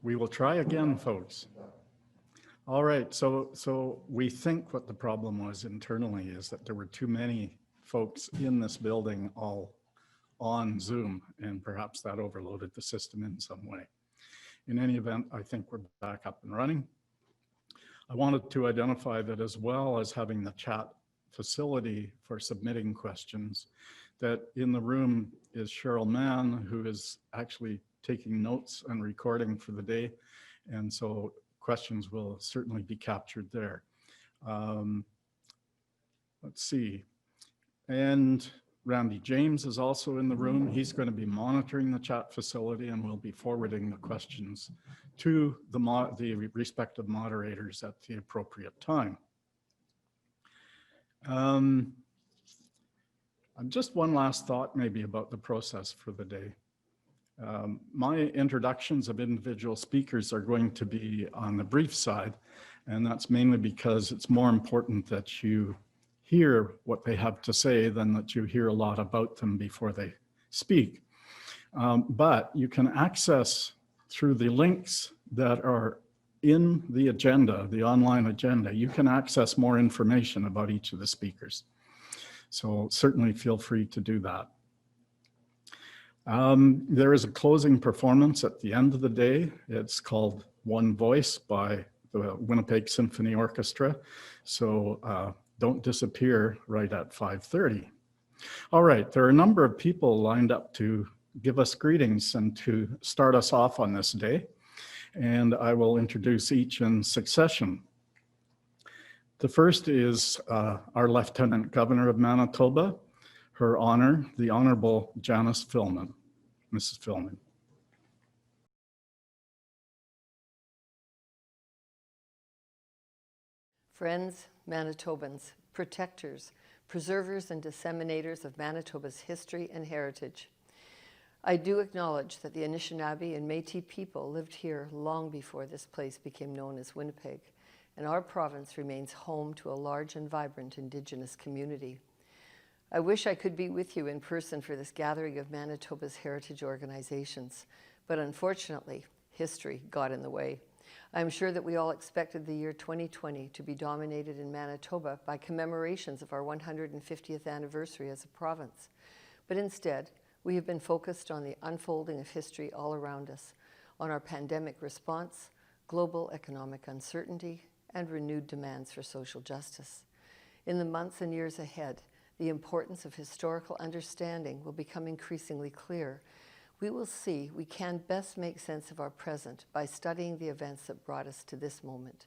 We will try again, folks. All right, so we think what the problem was internally is that there were too many folks in this building all on Zoom, and perhaps that overloaded the system in some way. In any event, I think we're back up and running. I wanted to identify that as well as having the chat facility for submitting questions, that in the room is Cheryl Mann, who is actually taking notes and recording for the day. And so questions will certainly be captured there. Let's see. And Randy James is also in the room. He's going to be monitoring the chat facility and will be forwarding the questions to the respective moderators at the appropriate time. Just one last thought maybe about the process for the day. My introductions of individual speakers are going to be on the brief side, and that's mainly because it's more important that you hear what they have to say than that you hear a lot about them before they speak. But you can access through the links that are in the agenda, the online agenda, you can access more information about each of the speakers. So certainly feel free to do that. There is a closing performance at the end of the day. It's called One Voice by the Winnipeg Symphony Orchestra. So don't disappear right at 5:30. All right, there are a number of people lined up to give us greetings and to start us off on this day. And I will introduce each in succession. The first is our Lieutenant Governor of Manitoba, Her Honor, the Honorable Janice Filmon. Mrs. Filmon. Friends, Manitobans, protectors, preservers and disseminators of Manitoba's history and heritage. I do acknowledge that the Anishinaabe and Métis people lived here long before this place became known as Winnipeg, and our province remains home to a large and vibrant Indigenous community. I wish I could be with you in person for this gathering of Manitoba's heritage organizations, but unfortunately, history got in the way. I'm sure that we all expected the year 2020 to be dominated in Manitoba by commemorations of our 150th anniversary as a province, but instead, we have been focused on the unfolding of history all around us, on our pandemic response, global economic uncertainty, and renewed demands for social justice. In the months and years ahead, the importance of historical understanding will become increasingly clear. We will see we can best make sense of our present by studying the events that brought us to this moment.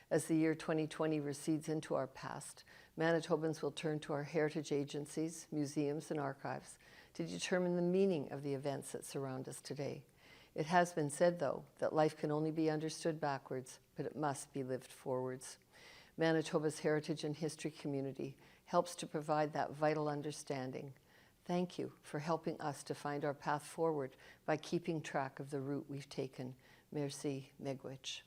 As the year 2020 recedes into our past, Manitobans will turn to our heritage agencies, museums, and archives to determine the meaning of the events that surround us today. It has been said, though, that life can only be understood backwards, but it must be lived forwards. Manitoba's heritage and history community helps to provide that vital understanding. Thank you for helping us to find our path forward by keeping track of the route we've taken. Merci, Miigwech.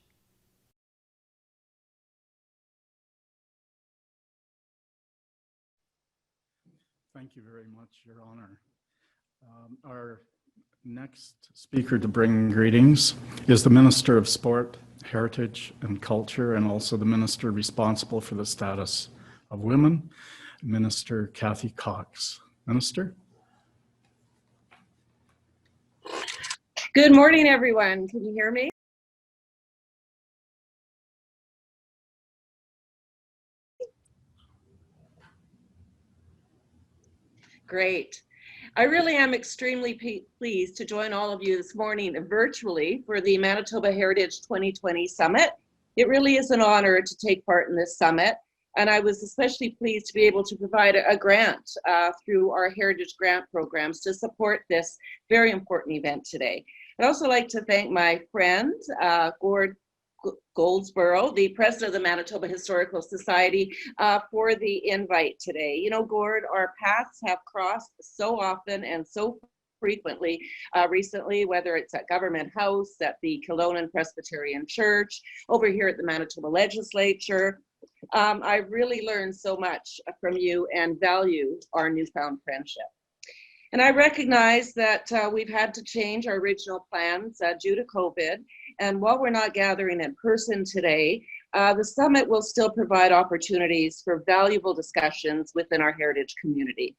Thank you very much, Your Honor. Our next speaker to bring greetings is the Minister of Sport, Heritage and Culture, and also the Minister responsible for the status of women, Minister Cathy Cox. Minister? Good morning, everyone. Can you hear me? Great. I really am extremely pleased to join all of you this morning virtually for the Manitoba Heritage 2020 Summit. It really is an honor to take part in this summit, and I was especially pleased to be able to provide a grant through our Heritage Grant programs to support this very important event today. I'd also like to thank my friend, Gord Goldsboro, the president of the Manitoba Historical Society, for the invite today. You know, Gord, our paths have crossed so often and so frequently recently, whether it's at Government House, at the Kelowna Presbyterian Church, over here at the Manitoba Legislature. I really learned so much from you and value our newfound friendship. And I recognize that we've had to change our original plans due to COVID, And while we're not gathering in person today, the summit will still provide opportunities for valuable discussions within our heritage community.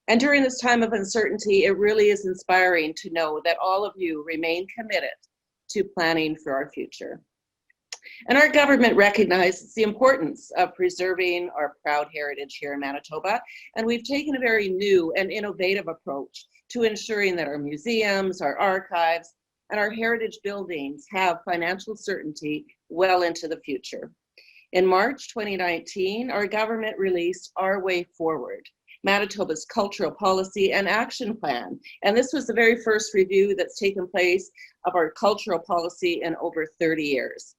And during this time of uncertainty, it really is inspiring to know that all of you remain committed to planning for our future. And our government recognizes the importance of preserving our proud heritage here in Manitoba. And we've taken a very new and innovative approach to ensuring that our museums, our archives, and our heritage buildings have financial certainty well into the future. In March 2019, our government released Our Way Forward, Manitoba's cultural policy and action plan. And this was the very first review that's taken place of our cultural policy in over 30 years.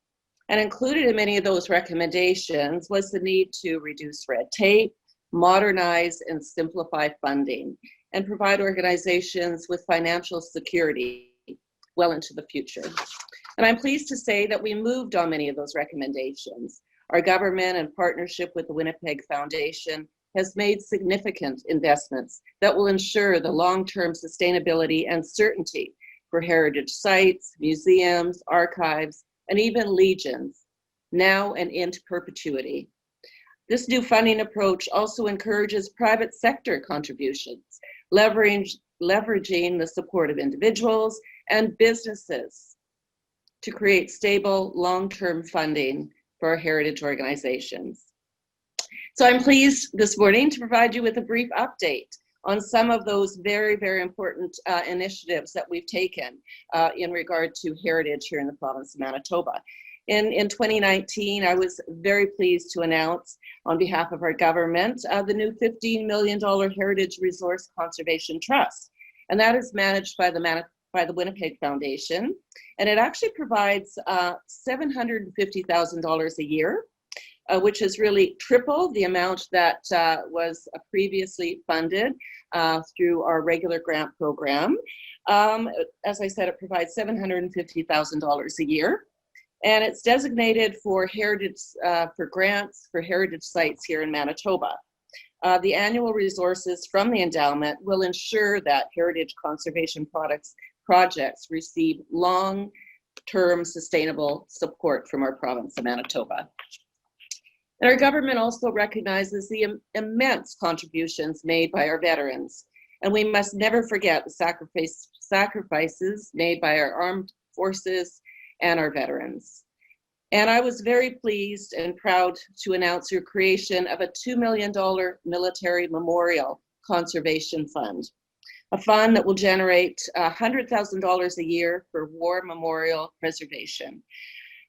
And included in many of those recommendations was the need to reduce red tape, modernize and simplify funding, and provide organizations with financial security well into the future. And I'm pleased to say that we moved on many of those recommendations. Our government, in partnership with the Winnipeg Foundation, has made significant investments that will ensure the long-term sustainability and certainty for heritage sites, museums, archives, and even legions, now and into perpetuity. This new funding approach also encourages private sector contributions, leveraging the support of individuals and businesses to create stable, long-term funding for our heritage organizations. So I'm pleased this morning to provide you with a brief update on some of those very, very important initiatives that we've taken in regard to heritage here in the province of Manitoba. In 2019, I was very pleased to announce on behalf of our government the new $15 million Heritage Resource Conservation Trust. And that is managed by the Winnipeg Foundation. And it actually provides $750,000 a year, which is really triple the amount that was previously funded through our regular grant program. As I said, it provides $750,000 a year. And it's designated for heritage, for grants for heritage sites here in Manitoba. The annual resources from the endowment will ensure that heritage conservation projects receive long-term sustainable support from our province of Manitoba. And our government also recognizes the immense contributions made by our veterans. And we must never forget the sacrifices made by our armed forces and our veterans. And I was very pleased and proud to announce your creation of a $2 million military memorial conservation fund, a fund that will generate $100,000 a year for war memorial preservation.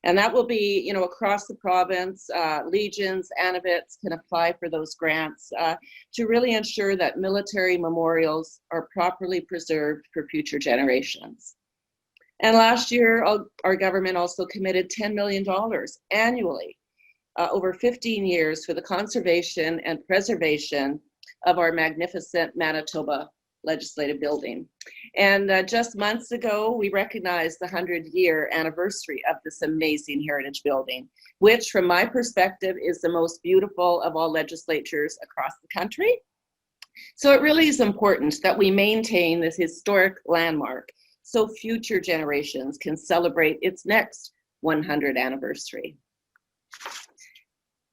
And that will be, across the province. Legions, Anavits can apply for those grants to really ensure that military memorials are properly preserved for future generations. And last year, our government also committed $10 million annually over 15 years for the conservation and preservation of our magnificent Manitoba Legislative Building. And just months ago, we recognized the 100-year anniversary of this amazing heritage building, which from my perspective is the most beautiful of all legislatures across the country. So it really is important that we maintain this historic landmark so future generations can celebrate its next 100th anniversary.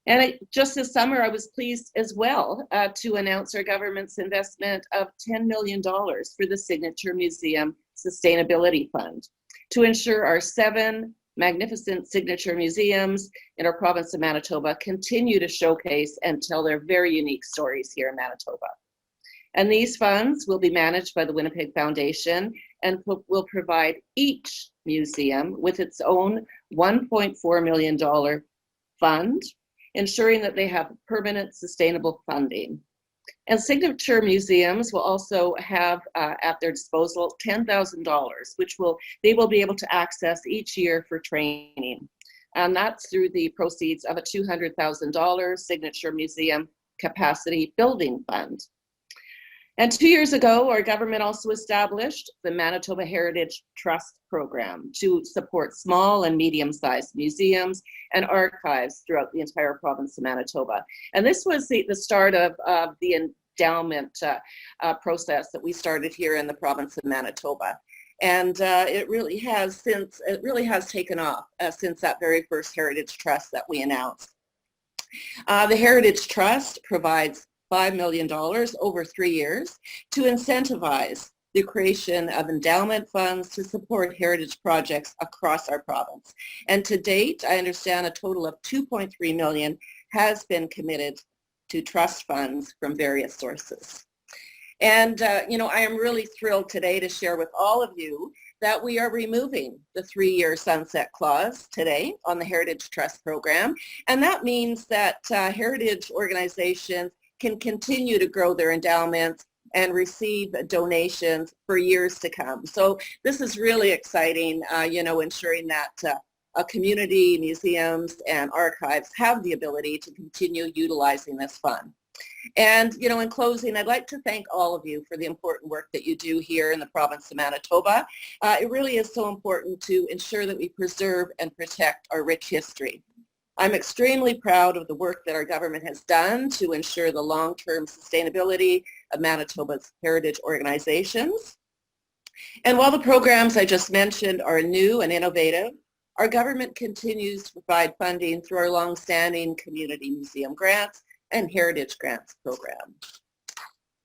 And just this summer, I was pleased as well to announce our government's investment of $10 million for the Signature Museum Sustainability Fund to ensure our 7 magnificent signature museums in our province of Manitoba continue to showcase and tell their very unique stories here in Manitoba. And these funds will be managed by the Winnipeg Foundation and will provide each museum with its own $1.4 million fund, ensuring that they have permanent sustainable funding. And signature museums will also have at their disposal $10,000, which they will be able to access each year for training. And that's through the proceeds of a $200,000 signature museum capacity building fund. And 2 years ago, our government also established the Manitoba Heritage Trust Program to support small and medium-sized museums and archives throughout the entire province of Manitoba. And this was the start of the endowment process that we started here in the province of Manitoba. And it really has taken off since that very first Heritage Trust that we announced. The Heritage Trust provides $5 million over 3 years to incentivize the creation of endowment funds to support heritage projects across our province. And to date, I understand a total of $2.3 million has been committed to trust funds from various sources. And, I am really thrilled today to share with all of you that we are removing the 3-year sunset clause today on the Heritage Trust program. And that means that heritage organizations can continue to grow their endowments and receive donations for years to come. So this is really exciting, ensuring that community, museums, and archives have the ability to continue utilizing this fund. And, in closing, I'd like to thank all of you for the important work that you do here in the province of Manitoba. It really is so important to ensure that we preserve and protect our rich history. I'm extremely proud of the work that our government has done to ensure the long-term sustainability of Manitoba's heritage organizations. And while the programs I just mentioned are new and innovative, our government continues to provide funding through our long-standing community museum grants and Heritage Grants program.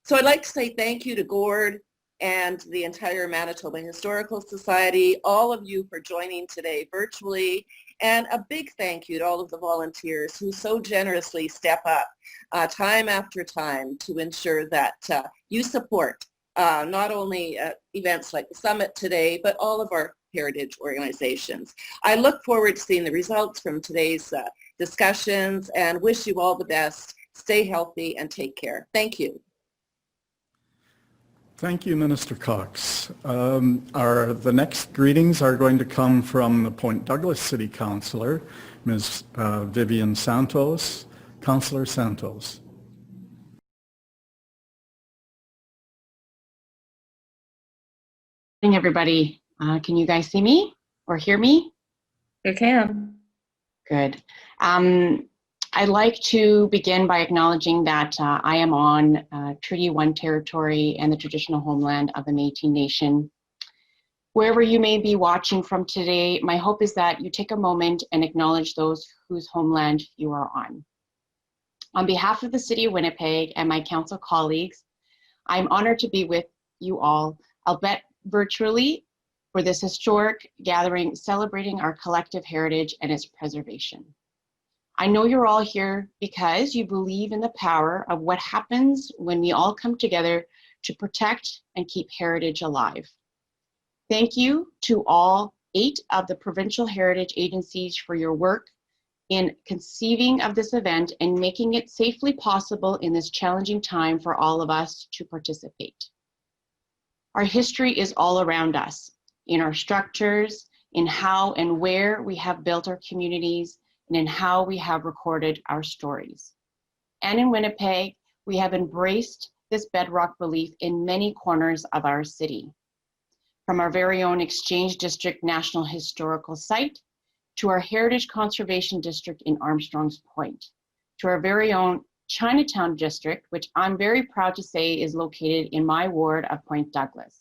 So I'd like to say thank you to Gord and the entire Manitoba Historical Society, all of you for joining today virtually, and a big thank you to all of the volunteers who so generously step up time after time to ensure that you support not only events like the summit today, but all of our heritage organizations. I look forward to seeing the results from today's discussions and wish you all the best. Stay healthy and take care. Thank you. Thank you, Minister Cox. The next greetings are going to come from the Point Douglas City Councillor, Ms. Vivian Santos. Councillor Santos. Good morning, everybody. Can you guys see me or hear me? You can. Good. I'd like to begin by acknowledging that I am on Treaty 1 territory and the traditional homeland of the Métis Nation. Wherever you may be watching from today, my hope is that you take a moment and acknowledge those whose homeland you are on. On behalf of the City of Winnipeg and my council colleagues, I'm honored to be with you all, albeit virtually, for this historic gathering celebrating our collective heritage and its preservation. I know you're all here because you believe in the power of what happens when we all come together to protect and keep heritage alive. Thank you to all 8 of the provincial heritage agencies for your work in conceiving of this event and making it safely possible in this challenging time for all of us to participate. Our history is all around us, in our structures, in how and where we have built our communities, and in how we have recorded our stories. And in Winnipeg, we have embraced this bedrock belief in many corners of our city. From our very own Exchange District National Historical Site, to our Heritage Conservation District in Armstrong's Point, to our very own Chinatown District, which I'm very proud to say is located in my ward of Point Douglas.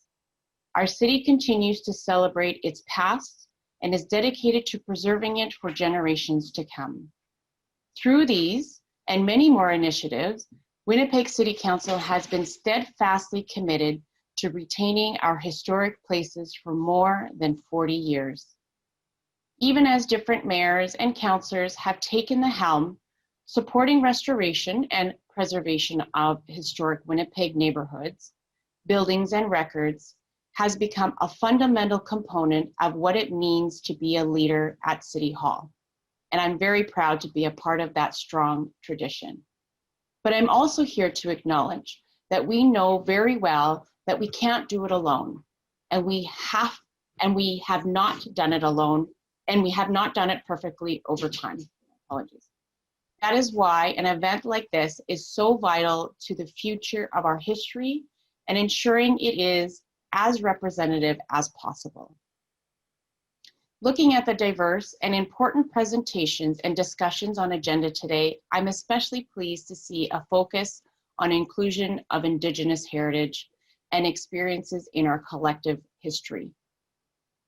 Our city continues to celebrate its past and is dedicated to preserving it for generations to come. Through these and many more initiatives, Winnipeg City Council has been steadfastly committed to retaining our historic places for more than 40 years. Even as different mayors and councillors have taken the helm, supporting restoration and preservation of historic Winnipeg neighborhoods, buildings, and records has become a fundamental component of what it means to be a leader at City Hall. And I'm very proud to be a part of that strong tradition. But I'm also here to acknowledge that we know very well that we can't do it alone. And we have not done it alone, and we have not done it perfectly over time. Apologies. That is why an event like this is so vital to the future of our history and ensuring it is as representative as possible. Looking at the diverse and important presentations and discussions on agenda today, I'm especially pleased to see a focus on inclusion of Indigenous heritage and experiences in our collective history.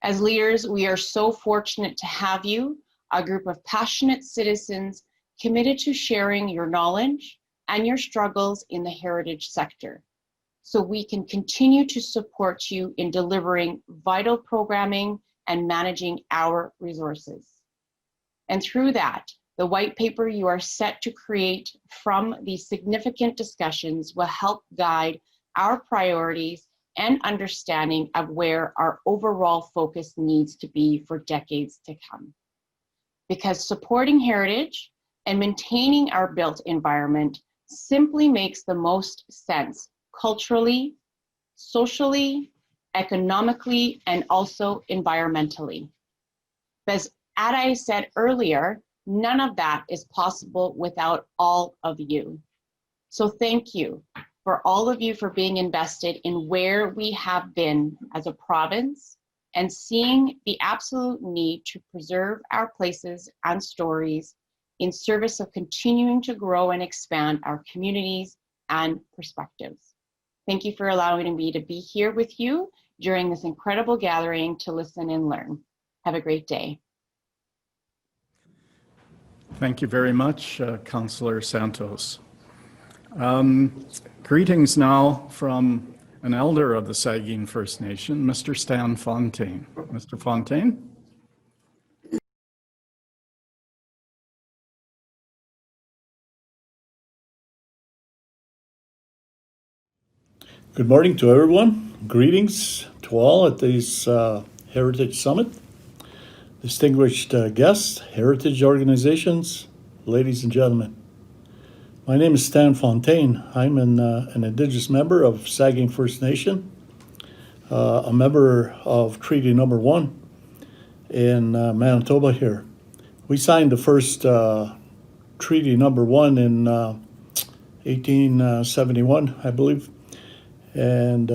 As leaders, we are so fortunate to have you, a group of passionate citizens committed to sharing your knowledge and your struggles in the heritage sector, so we can continue to support you in delivering vital programming and managing our resources. And through that, the white paper you are set to create from these significant discussions will help guide our priorities and understanding of where our overall focus needs to be for decades to come. Because supporting heritage and maintaining our built environment simply makes the most sense culturally, socially, economically, and also environmentally. Because as I said earlier, none of that is possible without all of you. So thank you for all of you for being invested in where we have been as a province and seeing the absolute need to preserve our places and stories in service of continuing to grow and expand our communities and perspectives. Thank you for allowing me to be here with you during this incredible gathering to listen and learn. Have a great day. Thank you very much, Councillor Santos. Greetings now from an elder of the Sagkeeng First Nation, Mr. Stan Fontaine. Mr. Fontaine? Good morning to everyone. Greetings to all at this Heritage Summit. Distinguished guests, heritage organizations, ladies and gentlemen. My name is Stan Fontaine. I'm an Indigenous member of Sagkeeng First Nation, a member of Treaty Number 1 in Manitoba here. We signed the first Treaty Number 1 in 1871, I believe. And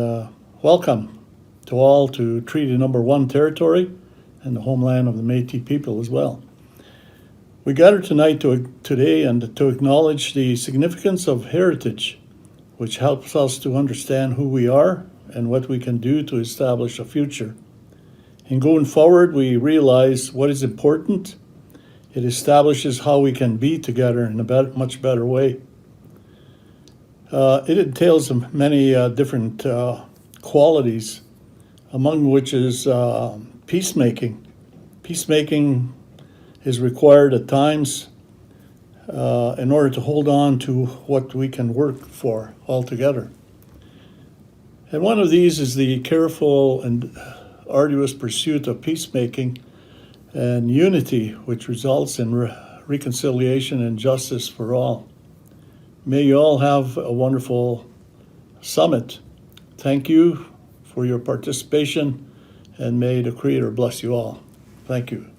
welcome to all to Treaty Number 1 territory and the homeland of the Métis people as well. We gather tonight today and to acknowledge the significance of heritage, which helps us to understand who we are and what we can do to establish a future. And going forward, we realize what is important. It establishes how we can be together in a much better way. It entails many different qualities, among which is peacemaking. Peacemaking is required at times in order to hold on to what we can work for all together. And one of these is the careful and arduous pursuit of peacemaking and unity, which results in reconciliation and justice for all. May you all have a wonderful summit. Thank you for your participation, and may the Creator bless you all. Thank you.